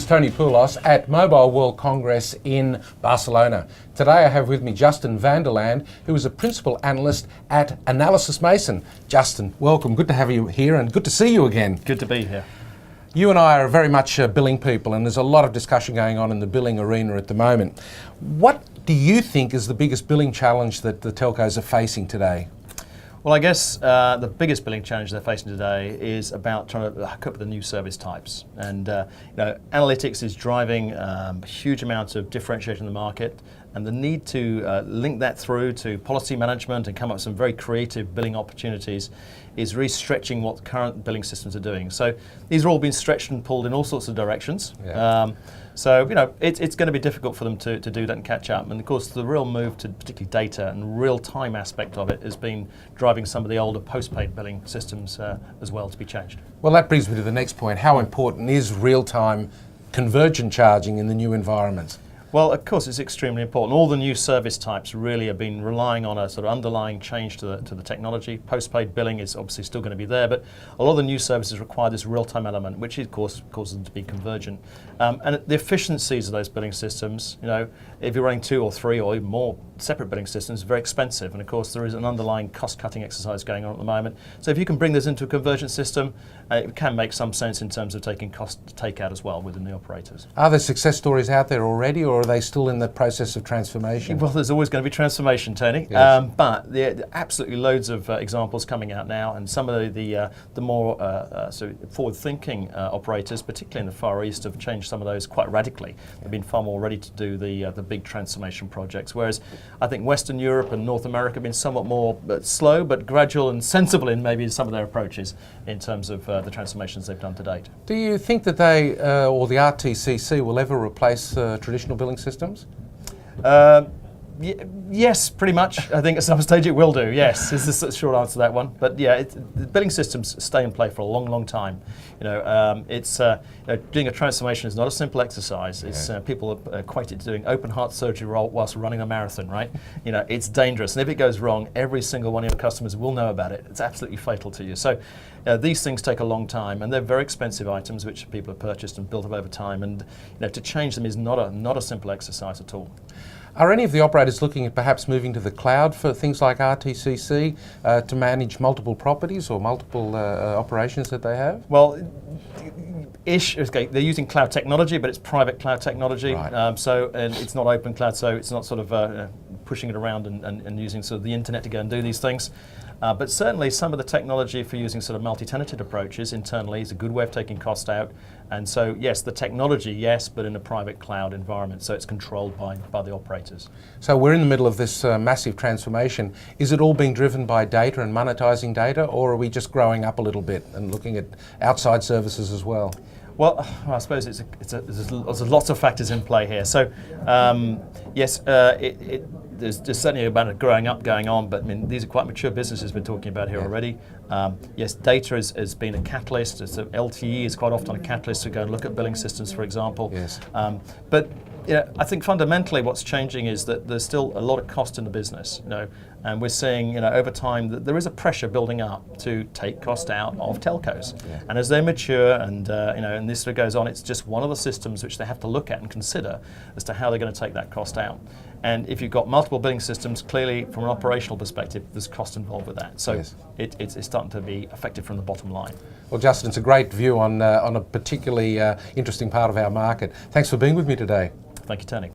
is Tony Poulos at Mobile World Congress in Barcelona. Today I have with me Justin van der Lande, who is a Principal Analyst at Analysys Mason. Justin, welcome. Good to have you here and good to see you again. Good to be here. You and I are very much billing people, and there's a lot of discussion going on in the billing arena at the moment. What do you think is the biggest billing challenge that the telcos are facing today? Well, I guess the biggest billing challenge they're facing today is about trying to hook up the new service types. And analytics is driving a huge amount of differentiation in the market, and the need to link that through to policy management and come up with some very creative billing opportunities is really stretching what current billing systems are doing. So these are all being stretched and pulled in all sorts of directions. Yeah. So it's going to be difficult for them to do that and catch up. And of course, the real move to particularly data and real-time aspect of it has been driving some of the older post-paid billing systems as well to be changed. Well, that brings me to the next point. How important is real-time convergent charging in the new environment? Well, of course, it's extremely important. All the new service types really have been relying on a sort of underlying change to the technology. Post-paid billing is obviously still going to be there, but a lot of the new services require this real-time element, which of course causes them to be convergent. And the efficiencies of those billing systems, if you're running 2 or 3 or even more separate billing systems, is very expensive. And of course, there is an underlying cost-cutting exercise going on at the moment. So if you can bring this into a convergent system, it can make some sense in terms of taking cost takeout as well within the operators. Are there success stories out there already, or are they still in the process of transformation? Well, there's always going to be transformation, Tony. Yes. But there are absolutely loads of examples coming out now, and some of the more forward-thinking operators, particularly in the Far East, have changed some of those quite radically. They've been far more ready to do the big transformation projects, whereas I think Western Europe and North America have been somewhat more slow but gradual and sensible in maybe some of their approaches in terms of the transformations they've done to date. Do you think that they, or the RTCC, will ever replace traditional billing systems? Yes, pretty much. I think at some stage it will do, yes, is the short answer to that one. But yeah, the billing systems stay in play for a long, long time. Doing a transformation is not a simple exercise. It's people equate it to doing open heart surgery whilst running a marathon, right? It's dangerous, and if it goes wrong, every single one of your customers will know about it. It's absolutely fatal to you. So these things take a long time, and they're very expensive items which people have purchased and built up over time. And to change them is not a simple exercise at all. Are any of the operators looking at perhaps moving to the cloud for things like RTCC to manage multiple properties or multiple operations that they have? Well, they're using cloud technology, but it's private cloud technology. Right. And it's not open cloud, so it's not sort of pushing it around and using sort of the internet to go and do these things. But certainly some of the technology for using sort of multi-tenanted approaches internally is a good way of taking cost out. And so yes, the technology, yes, but in a private cloud environment, so it's controlled by the operators. So we're in the middle of this massive transformation. Is it all being driven by data and monetizing data, or are we just growing up a little bit and looking at outside services as well? Well, I suppose there's lots of factors in play here. So yes, there's certainly a amount of growing up going on, but I mean, these are quite mature businesses we're talking about here already. Yes, data has been a catalyst. LTE is quite often a catalyst to go and look at billing systems, for example. Yes. But I think fundamentally what's changing is that there's still a lot of cost in the business, and we're seeing, over time that there is a pressure building up to take cost out of telcos. Yeah. And as they mature and and this sort of goes on, it's just one of the systems which they have to look at and consider as to how they're going to take that cost out. And if you've got multiple billing systems, clearly from an operational perspective, there's cost involved with that. So yes. It's starting to be effective from the bottom line. Well, Justin, it's a great view on a particularly interesting part of our market. Thanks for being with me today. Thank you, Tony.